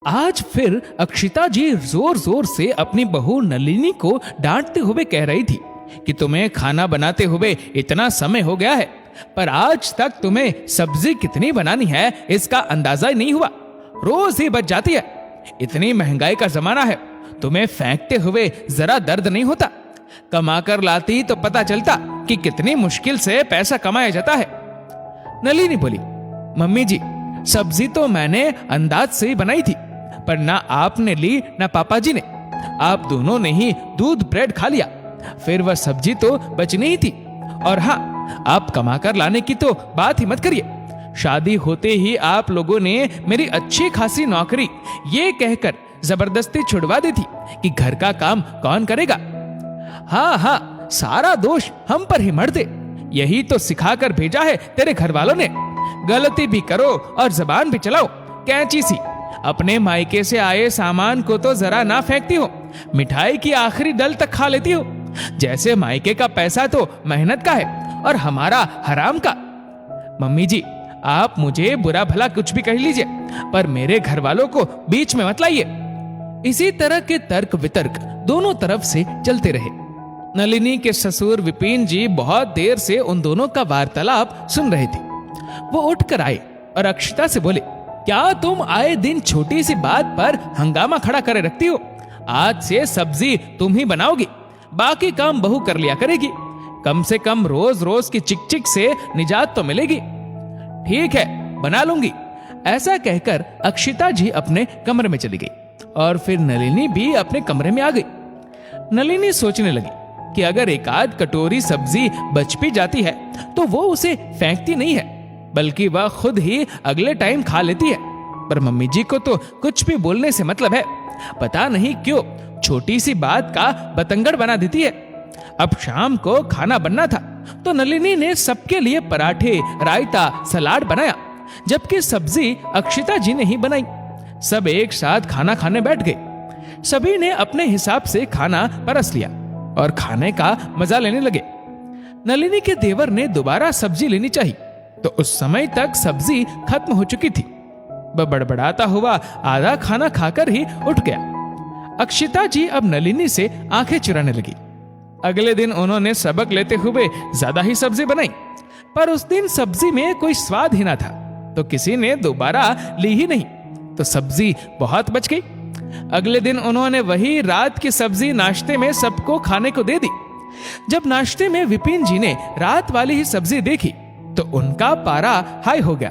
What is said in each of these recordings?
आज फिर अक्षिता जी जोर जोर से अपनी बहू नलिनी को डांटते हुए कह रही थी कि तुम्हें खाना बनाते हुए इतना समय हो गया है, पर आज तक तुम्हें सब्जी कितनी बनानी है इसका अंदाजा ही नहीं हुआ। रोज ही बच जाती है। इतनी महंगाई का जमाना है, तुम्हें फेंकते हुए जरा दर्द नहीं होता? कमाकर लाती तो पता चलता कि कितनी मुश्किल से पैसा कमाया जाता है। नलिनी बोली, मम्मी जी, सब्जी तो मैंने अंदाज से ही बनाई थी, पर ना आपने ली ना पापा जी ने। आप दोनों ने ही दूध ब्रेड खा लिया, फिर वह सब्जी तो बचनी ही थी। और हाँ, आप कमाकर लाने की तो बात ही मत करिए। शादी होते ही आप लोगों ने मेरी अच्छी खासी नौकरी ये कहकर जबरदस्ती छुड़वा दी थी कि घर का काम कौन करेगा। हाँ हाँ, सारा दोष हम पर ही मर दे। यही तो सिखाकर भेजा है तेरे घर वालों ने। गलती भी करो और जबान भी चलाओ कैंची सी। अपने मायके से आए सामान को तो जरा ना फेंकती हो, मिठाई की आखिरी डल तक खा लेती हो। जैसे मायके का पैसा तो मेहनत का है और हमारा हराम का। मम्मी जी, आप मुझे बुरा भला कुछ भी कह लीजिए, पर मेरे घर वालों को बीच में मत लाइए। इसी तरह के तर्क वितर्क दोनों तरफ से चलते रहे। नलिनी के ससुर विपिन जी बहुत देर से उन दोनों का वार्तालाप सुन रहे थे। वो उठकर आए और अक्षिता से बोले, क्या तुम आए दिन छोटी सी बात पर हंगामा खड़ा करे रखती हो? आज से सब्जी तुम ही बनाओगी, बाकी काम बहू कर लिया करेगी। कम से कम रोज रोज की चिक चिक से निजात तो मिलेगी। ठीक है, बना लूंगी। ऐसा कहकर अक्षिता जी अपने कमरे में चली गई और फिर नलिनी भी अपने कमरे में आ गई। नलिनी सोचने लगी कि अगर एक आध कटोरी सब्जी बच भी जाती है तो वो उसे फेंकती नहीं है, बल्कि वह खुद ही अगले टाइम खा लेती है। पर मम्मी जी को तो कुछ भी बोलने से मतलब है। पता नहीं क्यों छोटी सी बात का बतंगड़ बना देती है। अब शाम को खाना बनना था तो नलिनी ने सबके लिए पराठे, रायता, सलाद बनाया, जबकि सब्जी अक्षिता जी ने ही बनाई। सब एक साथ खाना खाने बैठ गए। सभी ने अपने हिसाब से खाना परस लिया और खाने का मजा लेने लगे। नलिनी के देवर ने दोबारा सब्जी लेनी चाहिए तो उस समय तक सब्जी खत्म हो चुकी थी। वह बड़बड़ाता हुआ आधा खाना खाकर ही उठ गया। अक्षिता जी अब नलिनी से आंखें चुराने लगी। अगले दिन उन्होंने सबक लेते हुए ज्यादा ही सब्जी बनाई, पर उस दिन सब्जी में कोई स्वाद ही ना था, तो किसी ने दोबारा ली ही नहीं, तो सब्जी बहुत बच गई। अगले दिन उन्होंने वही रात की सब्जी नाश्ते में सबको खाने को दे दी। जब नाश्ते में विपिन जी ने रात वाली ही सब्जी देखी तो उनका पारा हाई हो गया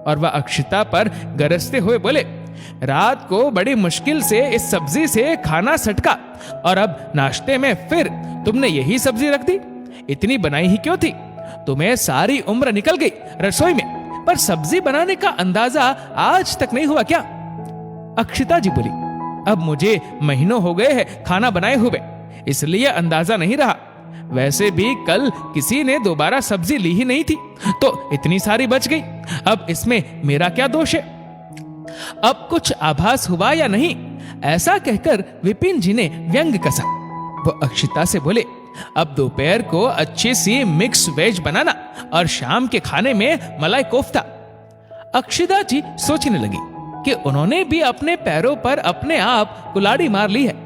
और वह अक्षिता पर गरजते हुए बोले, रात को बड़ी मुश्किल से इस सब्जी से खाना सटका और अब नाश्ते में फिर तुमने यही सब्जी रख दी। इतनी बनाई ही क्यों थी? तुम्हें सारी उम्र निकल गई रसोई में, पर सब्जी बनाने का अंदाजा आज तक नहीं हुआ क्या? अक्षिता जी बोली, अब मुझे महीनों हो गए हैं खाना बनाए हुए, इसलिए अंदाजा नहीं रहा। वैसे भी कल किसी ने दोबारा सब्जी ली ही नहीं थी, तो इतनी सारी बच गई। अब इसमें मेरा क्या दोष है? अब कुछ आभास हुआ या नहीं? ऐसा कहकर विपिन जी ने व्यंग कसा। वो अक्षिता से बोले, अब दोपहर को अच्छी सी मिक्स वेज बनाना और शाम के खाने में मलाई कोफ्ता। अक्षिता जी सोचने लगी कि उन्होंने भी अपने पैरों पर अपने आप कुल्हाड़ी मार ली है।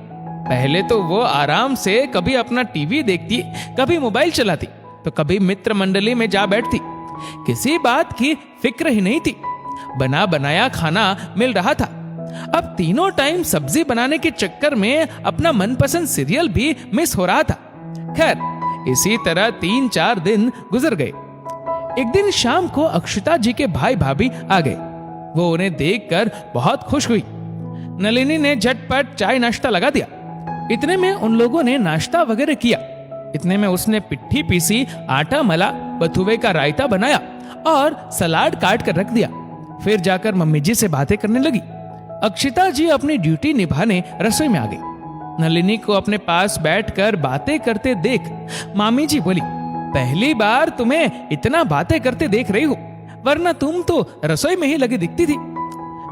पहले तो वो आराम से कभी अपना टीवी देखती, कभी मोबाइल चलाती, तो कभी मित्र मंडली में जा बैठती। किसी बात की फिक्र ही नहीं थी। बना बनाया खाना मिल रहा था। अब तीनों टाइम सब्जी बनाने के चक्कर में अपना मनपसंद सीरियल भी मिस हो रहा था। खैर, इसी तरह 3-4 दिन गुजर गए। एक दिन शाम को अक्षिता जी के भाई भाभी आ गए। वो उन्हें देखकर बहुत खुश हुई। नलिनी ने झटपट चाय नाश्ता लगा दिया। इतने में उन लोगों ने नाश्ता वगैरह किया। इतने में उसने पिट्ठी पीसी, आटा मला, बथुए का रायता बनाया और सलाद काट कर रख दिया। फिर जाकर मम्मी जी से बातें करने लगी। अक्षिता जी अपनी ड्यूटी निभाने रसोई में आ गई। नलिनी को अपने पास बैठकर बातें करते देख मामी जी बोली, पहली बार तुम्हें इतना बातें करते देख रही हूँ, वरना तुम तो रसोई में ही लगी दिखती थी।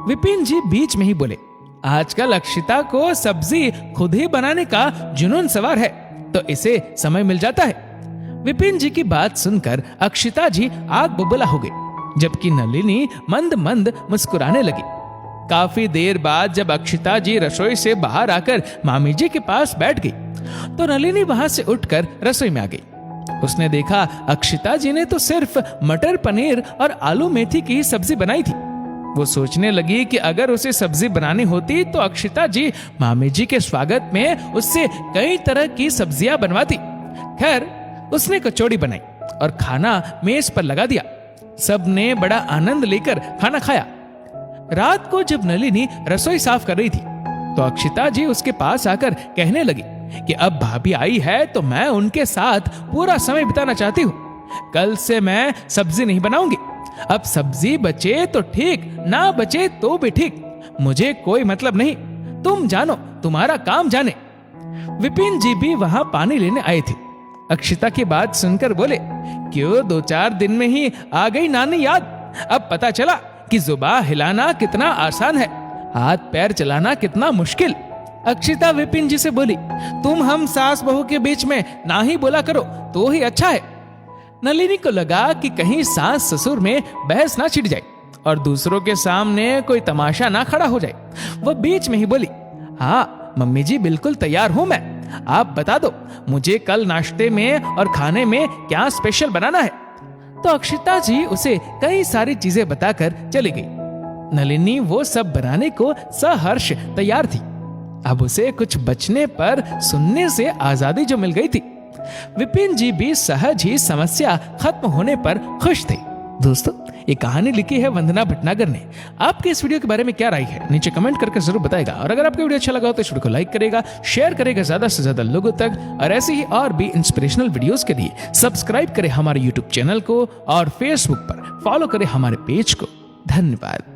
विपिन जी बीच में ही बोले, आजकल अक्षिता को सब्जी खुद ही बनाने का जुनून सवार है, तो इसे समय मिल जाता है। विपिन जी की बात सुनकर अक्षिता जी आग बबूला हो गई, जबकि नलिनी मंद मंद मुस्कुराने लगी। काफी देर बाद जब अक्षिता जी रसोई से बाहर आकर मामी जी के पास बैठ गई तो नलिनी वहां से उठकर रसोई में आ गई। उसने देखा अक्षिता जी ने तो सिर्फ मटर पनीर और आलू मेथी की सब्जी बनाई थी। वो सोचने लगी कि अगर उसे सब्जी बनानी होती तो अक्षिता जी मामी जी के स्वागत में उससे कई तरह की सब्जियां बनवाती। खैर, उसने कचौड़ी बनाई और खाना मेज पर लगा दिया। सबने बड़ा आनंद लेकर खाना खाया। रात को जब नलिनी रसोई साफ कर रही थी तो अक्षिता जी उसके पास आकर कहने लगी कि अब भाभी आई है तो मैं उनके साथ पूरा समय बिताना चाहती हूँ। कल से मैं सब्जी नहीं बनाऊंगी। अब सब्जी बचे तो ठीक, ना बचे तो भी ठीक, मुझे कोई मतलब नहीं। तुम जानो, तुम्हारा काम जाने। विपिन जी भी वहां पानी लेने आए थे। अक्षिता की बात सुनकर बोले, क्यों 2-4 दिन में ही आ गई नानी याद? अब पता चला कि जुबान हिलाना कितना आसान है, हाथ पैर चलाना कितना मुश्किल। अक्षिता विपिन जी से बोली, तुम हम सास बहू के बीच में ना ही बोला करो तो ही अच्छा है। नलिनी को लगा कि कहीं सास ससुर में बहस ना छिड़ जाए और दूसरों के सामने कोई तमाशा ना खड़ा हो जाए। वह बीच में ही बोली, हाँ मम्मी जी, बिल्कुल तैयार हूं मैं। आप बता दो मुझे कल नाश्ते में और खाने में क्या स्पेशल बनाना है। तो अक्षिता जी उसे कई सारी चीजें बताकर चली गई। नलिनी वो सब बनाने को सहर्ष तैयार थी। अब उसे कुछ बचने पर सुनने से आजादी जो मिल गई थी। विपिन जी भी सहज ही समस्या खत्म होने पर खुश थे। दोस्तों, ये कहानी लिखी है वंदना भटनागर ने। आपके इस वीडियो के बारे में क्या राय है नीचे कमेंट करके जरूर बताएगा। और अगर आपको वीडियो अच्छा लगा हो तो इस वीडियो को लाइक करेगा, शेयर करेगा ज्यादा से ज्यादा लोगों तक। और ऐसे ही और भी इंस्पिरेशनल वीडियोस के लिए सब्सक्राइब करें हमारे यूट्यूब चैनल को और फेसबुक पर फॉलो करें हमारे पेज को। धन्यवाद।